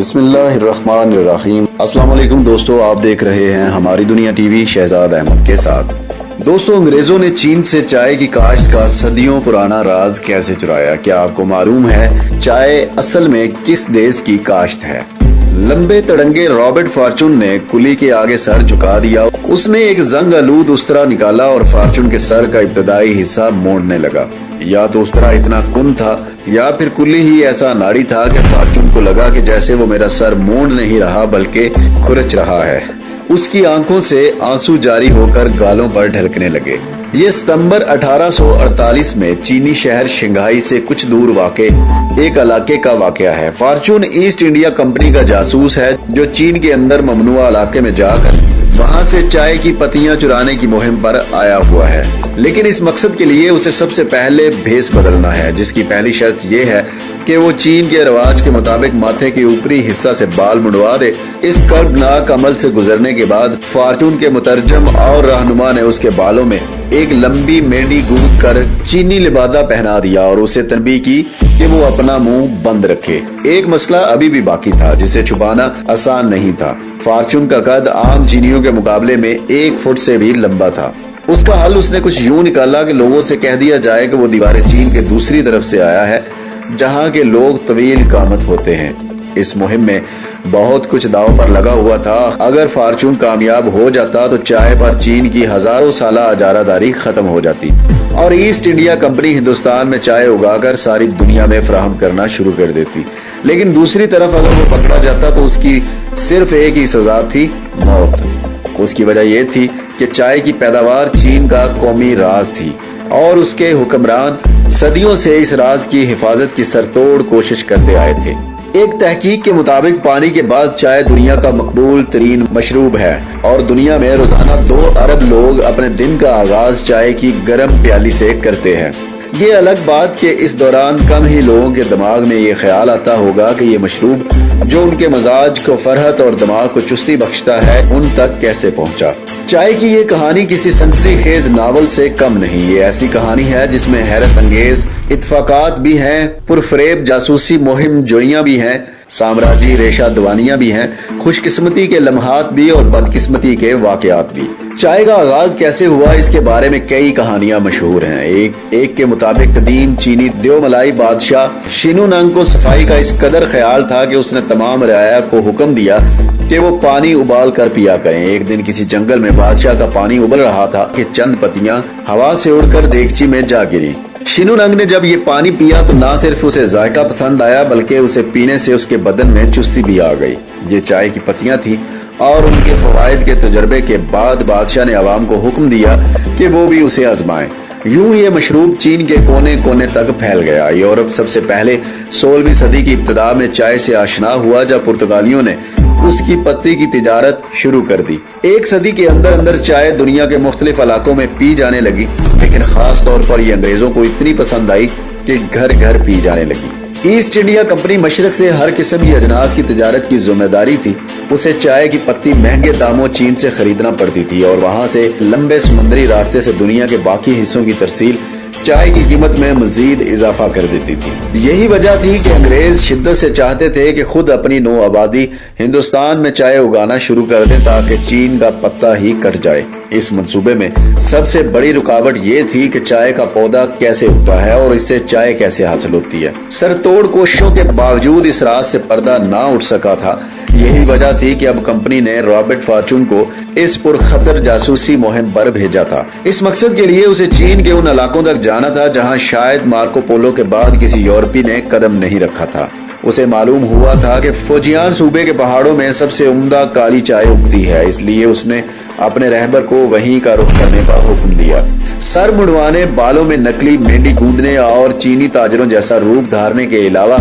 बिस्मिल्लाहिर्रहमानिर्रहीम। अस्सलाम वालेकुम दोस्तों, आप देख रहे हैं हमारी दुनिया टीवी शहजाद अहमद के साथ। दोस्तों, अंग्रेजों ने चीन से चाय की काश्त का सदियों पुराना राज कैसे चुराया? क्या आपको मालूम है चाय असल में किस देश की काश्त है? लंबे तड़ंगे रॉबर्ट फॉर्चून ने कुली के आगे सर झुका दिया। उसने एक जंग आलूद उस्तरा निकाला और फॉर्चून के सर का इब्तदाई हिस्सा मोड़ने लगा। या तो उस्तरा इतना कुन था या फिर कुली ही ऐसा नाड़ी था कि फॉर्चून को लगा कि जैसे वो मेरा सर मोड़ नहीं रहा बल्कि खुरच रहा है। उसकी आंखों से आंसू जारी होकर गालों पर ढलकने लगे। ये सितंबर 1848 में चीनी शहर शंघाई से कुछ दूर वाक़े एक इलाके का वाकया है। फॉर्चून ईस्ट इंडिया कंपनी का जासूस है जो चीन के अंदर ममनुआ इलाके में जाकर वहां से चाय की पत्तियां चुराने की मुहिम पर आया हुआ है। लेकिन इस मकसद के लिए उसे सबसे पहले भेस बदलना है, जिसकी पहली शर्त ये है कि वो चीन के रिवाज के मुताबिक माथे के ऊपरी हिस्सा से बाल मुंडवा दे। इस कर्बनाक अमल से गुजरने के बाद फॉर्चून के मुतरजम और रहनुमा ने उसके बालों में एक लंबी मेंढी गूंथ कर चीनी लिबादा पहना दिया और उसे तनबीह की कि वो अपना मुंह बंद रखे। एक मसला अभी भी बाकी था जिसे छुपाना आसान नहीं था। फॉर्चून का कद आम चीनियों के मुकाबले में 1 फुट से भी लंबा था। उसका हल उसने कुछ यूं निकाला कि लोगों से कह दिया जाए कि वो दीवार चीन के दूसरी तरफ से आया है जहां के लोग तवील कामत होते हैं। इस मुहिम में बहुत कुछ दांव पर लगा हुआ था। अगर फॉर्चून कामयाब हो जाता तो चाय पर चीन की हजारों साला इजारादारी खत्म हो जाती और ईस्ट इंडिया कंपनी हिंदुस्तान में चाय उगाकर सारी दुनिया में फराहम करना शुरू कर देती। लेकिन दूसरी तरफ अगर वो पकड़ा जाता तो उसकी सिर्फ एक ही सजा थी, मौत। उसकी वजह यह थी कि चाय की पैदावार चीन का कौमी राज थी और उसके हुक्मरान सदियों से इस राज की हिफाजत की सरतोड़ कोशिश करते आए थे। एक तहकीक के मुताबिक पानी के बाद चाय दुनिया का मकबूल तरीन मशरूब है और दुनिया में रोजाना 2 अरब लोग अपने दिन का आगाज चाय की गर्म प्याली से करते हैं। ये अलग बात कि इस दौरान कम ही लोगों के दिमाग में ये ख्याल आता होगा कि ये मशरूब जो उनके मजाज को फरहत और दिमाग को चुस्ती बख्शता है उन तक कैसे पहुंचा। चाय की ये कहानी किसी सनसनीखेज नावल से कम नहीं। ये ऐसी कहानी है जिसमें हैरत अंगेज इत्फाकात भी हैं, पुरफरेब जासूसी मुहिम जोइयां भी हैं, साम्राज्य रेशा दवानियां भी हैं, खुशकिस्मती के लम्हात भी और बदकिस्मती के वाकयात भी। चाय का आगाज कैसे हुआ इसके बारे में कई कहानियां मशहूर हैं। एक के मुताबिक कदीम चीनी देवमलाई बादशाह शिनुनंग को सफाई का इस कदर ख्याल था कि उसने तमाम रियाया को हुक्म दिया कि वो पानी उबाल कर पिया करें। एक दिन किसी जंगल में बादशाह का पानी उबल रहा था कि चंद पत्तियां हवा से उड़कर देगची में जा गिरी। शिनुनंग ने जब ये पानी पिया तो ना सिर्फ उसे जायका पसंद आया बल्कि उसे पीने से उसके बदन में चुस्ती भी आ गई। ये चाय की पत्तियां थी और उनके फवायद के तजर्बे के बाद बादशाह ने अवाम को हुक्म दिया कि वो भी उसे आजमाएं। यूं ये मशरूब चीन के कोने कोने तक फैल गया। यूरोप सबसे पहले 16वीं सदी की इब्तिदा में चाय से आशना हुआ जब पुर्तगालियों ने उसकी पत्ती की तिजारत शुरू कर दी। एक सदी के अंदर अंदर चाय दुनिया के मुख्तलिफ इलाकों में पी जाने लगी, लेकिन खास तौर पर ये अंग्रेजों को इतनी पसंद आई कि घर घर पी जाने लगी। ईस्ट इंडिया कंपनी मशरक से हर किस्म की अजनास की तिजारत की जिम्मेदारी थी। उसे चाय की पत्ती महंगे दामों चीन से खरीदना पड़ती थी और वहां से लंबे समुद्री रास्ते से दुनिया के बाकी हिस्सों की तरसील चाय की कीमत में मजीद इजाफा कर देती थी। यही वजह थी कि अंग्रेज शिद्दत से चाहते थे कि खुद अपनी नौ आबादी हिंदुस्तान में चाय उगाना शुरू कर दें ताकि चीन का पत्ता ही कट जाए। इस मंसूबे में सबसे बड़ी रुकावट ये थी कि चाय का पौधा कैसे उगता है और इससे चाय कैसे हासिल होती है। सरतोड़ कोशिशों के बावजूद इस राज से पर्दा ना उठ सका था। यही वजह थी कि अब कंपनी ने रॉबर्ट फॉर्चून को इस पुरखतर जासूसी मुहिम पर भेजा था। इस मकसद के लिए उसे चीन के उन इलाकों तक जाना था जहां शायद मार्को पोलो के बाद किसी यूरोपी ने कदम नहीं रखा था। उसे मालूम हुआ था कि फुजियान सूबे के पहाड़ों में सबसे उम्दा काली चाय उगती है, इसलिए उसने अपने रहबर को वहीं का रुख करने का हुक्म दिया। सर मुड़वाने, बालों में नकली मेंढी गूंदने और चीनी ताजरों जैसा रूप धारने के अलावा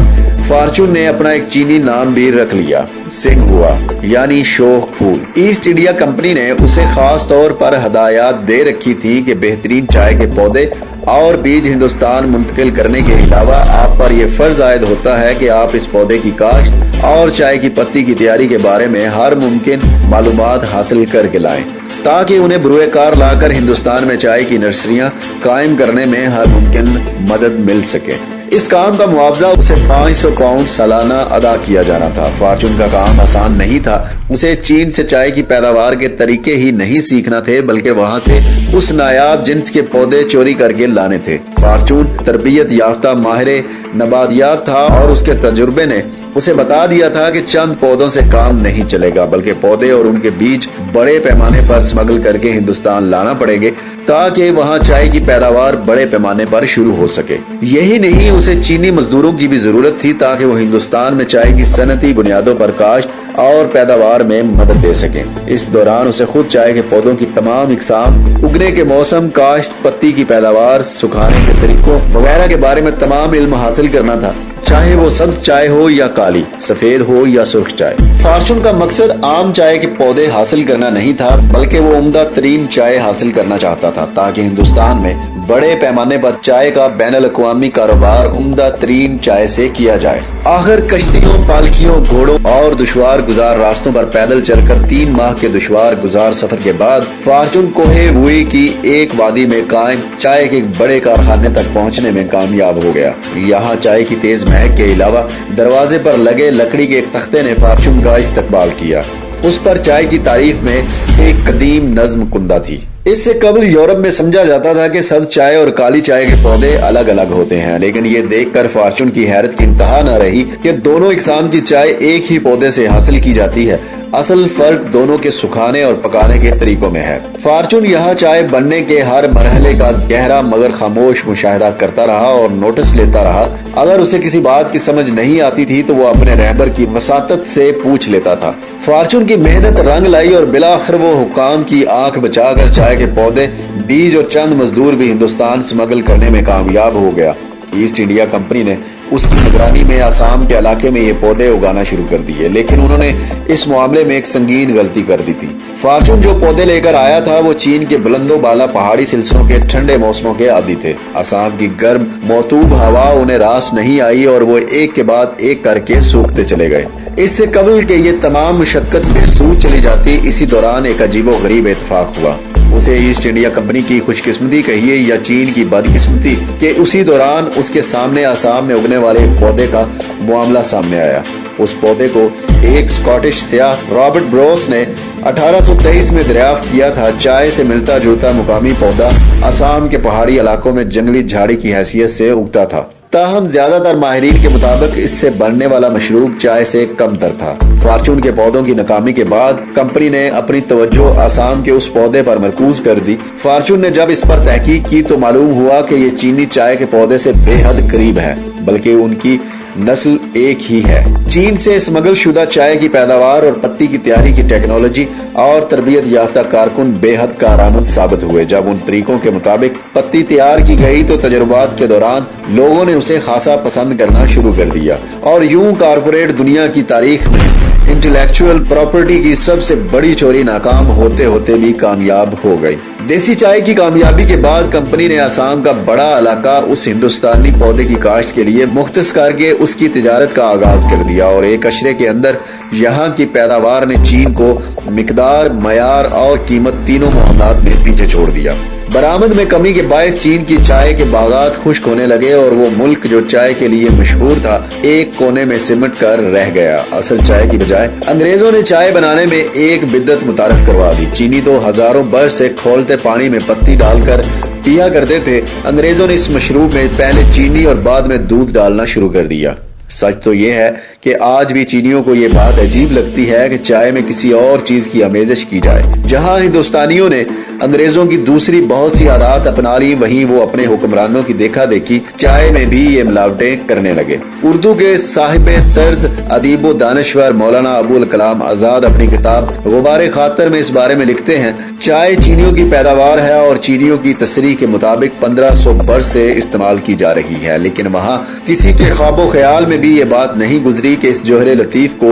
फॉर्चून ने अपना एक चीनी नाम भी रख लिया, सिंह हुआ यानी शोख फूल। ईस्ट इंडिया कंपनी ने उसे खास तौर पर हदायत दे रखी थी कि बेहतरीन चाय के पौधे और बीज हिंदुस्तान मुंतकिल करने के अलावा आप पर यह फर्ज आयद होता है कि आप इस पौधे की काश्त और चाय की पत्ती की तैयारी के बारे में हर मुमकिन मालूमात हासिल करके लाएं ताकि उन्हें बरूए कार लाकर हिंदुस्तान में चाय की नर्सरियां कायम करने में हर मुमकिन मदद मिल सके। इस काम का मुआवजा उसे 500 पाउंड सालाना अदा किया जाना था। फॉर्चून का काम आसान नहीं था। उसे चीन से चाय की पैदावार के तरीके ही नहीं सीखना थे, बल्कि वहां से उस नायाब जिन्स के पौधे चोरी करके लाने थे। फॉर्चून तरबियत याफ्ता माहिर नबातियात था और उसके तजुर्बे ने उसे बता दिया था कि चंद पौधों से काम नहीं चलेगा, बल्कि पौधे और उनके बीज बड़े पैमाने पर स्मगल करके हिंदुस्तान लाना पड़ेंगे ताकि वहां चाय की पैदावार बड़े पैमाने पर शुरू हो सके। यही नहीं, उसे चीनी मजदूरों की भी जरूरत थी ताकि वो हिंदुस्तान में चाय की सनती बुनियादों पर काश्त और पैदावार में मदद दे सके। इस दौरान उसे खुद चाय के पौधों की तमाम इकसाम, उगने के मौसम, काश्त, पत्ती की पैदावार, सुखाने के तरीकों वगैरह के बारे में तमाम इल्म हासिल करना था, चाहे वो सब्ज चाय हो या काली, सफेद हो या सुर्ख चाय। फॉर्चून का मकसद आम चाय के पौधे हासिल करना नहीं था, बल्कि वो उम्दा तरीन चाय हासिल करना चाहता था ताकि हिंदुस्तान में बड़े पैमाने पर चाय का बैनुल अक़वामी कारोबार उम्दा तरीन चाय से किया जाए। आखिर कश्तियों, पालकियों, घोड़ों और दुश्वार गुजार रास्तों पर पैदल चलकर 3 माह के दुश्वार गुजार सफर के बाद फॉर्चून कोहे वुई की एक वादी में कायम चाय के एक बड़े कारखाने तक पहुंचने में कामयाब हो गया। यहाँ चाय की तेज महक के अलावा दरवाजे पर लगे लकड़ी के एक तख्ते ने फॉर्चून का इस्तकबाल किया। उस पर चाय की तारीफ में एक कदीम नज्म कुंदा थी। इससे कबल यूरोप में समझा जाता था कि सब चाय और काली चाय के पौधे अलग अलग होते हैं, लेकिन ये देखकर फॉर्चून की हैरत की इंतहा न रही कि दोनों इकसाम की चाय एक ही पौधे से हासिल की जाती है। असल फर्क दोनों के सुखाने और पकाने के तरीकों में है। फॉर्चून यहाँ चाय बनने के हर मरहले का गहरा मगर खामोश मुशाहिदा करता रहा और नोटिस लेता रहा। अगर उसे किसी बात की समझ नहीं आती थी तो वो अपने रहबर की वसातत से पूछ लेता था। फॉर्चून की मेहनत रंग लाई और बिलाखिर वो हुकाम की आंख बचाकर चाय के पौधे, बीज और चंद मजदूर भी हिंदुस्तान स्मगल करने में कामयाब हो गया। ईस्ट इंडिया कंपनी ने उसकी निगरानी में आसाम के इलाके में ये पौधे उगाना शुरू कर दिए, लेकिन उन्होंने इस मामले में एक संगीन गलती कर दी थी। फॉर्चून जो पौधे लेकर आया था वो चीन के बुलंदो बाला पहाड़ी सिलसिलों के ठंडे मौसमों के आदी थे। आसाम की गर्म मौतूब हवा उन्हें रास नहीं आई और वो एक के बाद एक करके सूखते चले गए। इससे कबल के ये तमाम मुशक्कत बेसूद चली जाती, इसी दौरान एक अजीबो गरीब इत्तेफाक हुआ। उसे ईस्ट इंडिया कंपनी की खुशकिस्मती कहिए या चीन की बदकिस्मती के उसी दौरान उसके सामने आसाम में उगने वाले एक पौधे का मामला सामने आया। उस पौधे को एक स्कॉटिश सियाह रॉबर्ट ब्रोस ने 1823 में दरियाफ्त किया था। चाय से मिलता जुलता मुकामी पौधा आसाम के पहाड़ी इलाकों में जंगली झाड़ी की हैसियत से उगता था, ताहम ज्यादातर माहिरीन के मुताबिक इससे बनने वाला मशरूब चाय से कम तर था। फॉर्चून के पौधों की नाकामी के बाद कंपनी ने अपनी तवज्जो आसाम के उस पौधे पर मरकूज कर दी। फॉर्चून ने जब इस पर तहकीक की तो मालूम हुआ कि ये चीनी चाय के पौधे से बेहद करीब है, बल्कि उनकी नस्ल एक ही है। चीन से स्मगल शुदा चाय की पैदावार और पत्ती की तैयारी की टेक्नोलॉजी और तरबियत याफ्ता कारकुन बेहद कारआमद साबित हुए। जब उन तरीकों के मुताबिक पत्ती तैयार की गई तो तजुर्बात के दौरान लोगों ने उसे खासा पसंद करना शुरू कर दिया और यूं कारपोरेट दुनिया की तारीख में इंटेलेक्चुअल प्रॉपर्टी की सबसे बड़ी चोरी नाकाम होते होते भी कामयाब हो गई। देसी चाय की कामयाबी के बाद कंपनी ने आसाम का बड़ा इलाका उस हिंदुस्तानी पौधे की काश्त के लिए मुख्तस करके उसकी तिजारत का आगाज कर दिया और एक अशरे के अंदर यहाँ की पैदावार ने चीन को मिकदार, मयार और कीमत तीनों मामलात में पीछे छोड़ दिया। बरामद में कमी के बायस चीन की चाय के बागात खुश्क होने लगे और वो मुल्क जो चाय के लिए मशहूर था एक कोने में सिमट कर रह गया। असल चाय की बजाय अंग्रेजों ने चाय बनाने में एक बिद्दत मुतारफ करवा दी। चीनी तो हजारों बरस से खौलते पानी में पत्ती डालकर पिया करते थे, अंग्रेजों ने इस मशरूब में पहले चीनी और बाद में दूध डालना शुरू कर दिया। सच तो ये है कि आज भी चीनियों को ये बात अजीब लगती है कि चाय में किसी और चीज की आमेज़श की जाए। जहां हिंदुस्तानियों ने अंग्रेजों की दूसरी बहुत सी आदत अपना ली, वहीं वो अपने हुक्मरानों की देखा देखी चाय में भी ये मिलावटें करने लगे। उर्दू के साहिब तर्ज अदीबो दानश्वर मौलाना अबुल कलाम आजाद अपनी किताब गुबारे खातर में इस बारे में लिखते हैं, चाय चीनियों की पैदावार है और चीनियों की तस्रीह के मुताबिक 1500 बरस से इस्तेमाल की जा रही है, लेकिन वहाँ किसी के ख्वाबो ख्याल में भी ये बात नहीं गुजरी कि इस जोहरे लतीफ को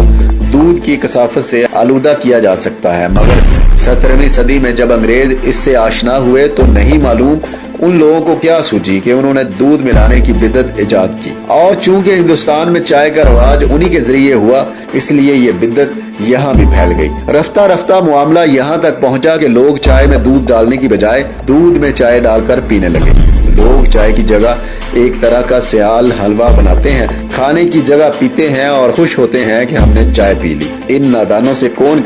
दूध की कसाफत से आलूदा किया जा सकता है। मगर 17वीं सदी में जब अंग्रेज इससे आशना हुए तो नहीं मालूम उन लोगों को क्या सूझी कि उन्होंने दूध मिलाने की बिद्दत इजाद की। और चूंकि हिंदुस्तान में चाय का रवाज उन्हीं के जरिए हुआ, इसलिए ये बिद्दत यहाँ भी फैल गई। रफ्ता रफ्ता मामला यहाँ तक पहुँचा कि लोग चाय में दूध डालने की बजाय दूध में चाय डालकर पीने लगे। लोग चाय की जगह एक तरह का सियाल हलवा बनाते हैं, खाने की जगह पीते हैं और खुश होते हैं कि हमने चाय पी ली। इन नादानों से कौन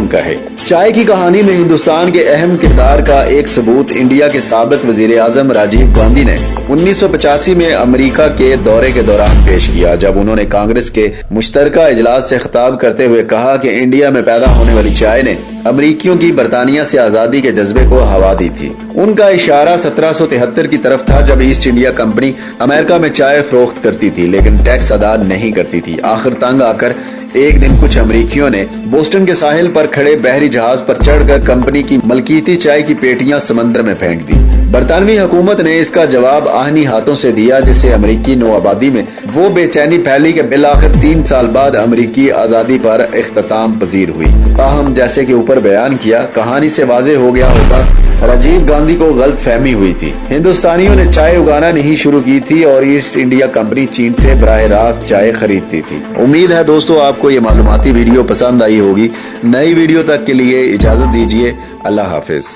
कहे। चाय की कहानी में हिंदुस्तान के अहम किरदार का एक सबूत इंडिया के साबिक वजीर आजम राजीव गांधी ने 1985 में अमेरिका के दौरे के दौरान पेश किया, जब उन्होंने कांग्रेस के मुश्तरका इजलास से खिताब करते हुए कहा कि इंडिया में पैदा होने वाली चाय ने अमरीकियों की बरतानिया से आजादी के जज्बे को हवा दी थी। उनका इशारा 1773 की तरफ था, जब ईस्ट इंडिया कंपनी अमेरिका में चाय फरोख्त करती थी लेकिन टैक्स अदा नहीं करती थी। आखिर तंग आकर एक दिन कुछ अमरीकियों ने बोस्टन के साहिल पर खड़े बहरी जहाज पर चढ़कर कंपनी की मलकीती चाय की पेटियां समंदर में फेंक दी। बरतानवी हुकूमत ने इसका जवाब आहनी हाथों से दिया, जिससे अमरीकी नौआबादी में वो बेचैनी फैली कि बिल आखिर 3 साल बाद अमरीकी आजादी पर इख्तिताम पजीर हुई। ताहम जैसे कि ऊपर बयान किया, कहानी से वाज़ेह हो गया होगा राजीव गांधी को गलत फहमी हुई थी। हिंदुस्तानियों ने चाय उगाना नहीं शुरू की थी और ईस्ट इंडिया कंपनी चीन से बराह रास्त चाय खरीदती थी। उम्मीद है दोस्तों आपको ये मालूमाती वीडियो पसंद आई होगी। नई वीडियो तक के लिए इजाजत दीजिए। अल्लाह हाफिज।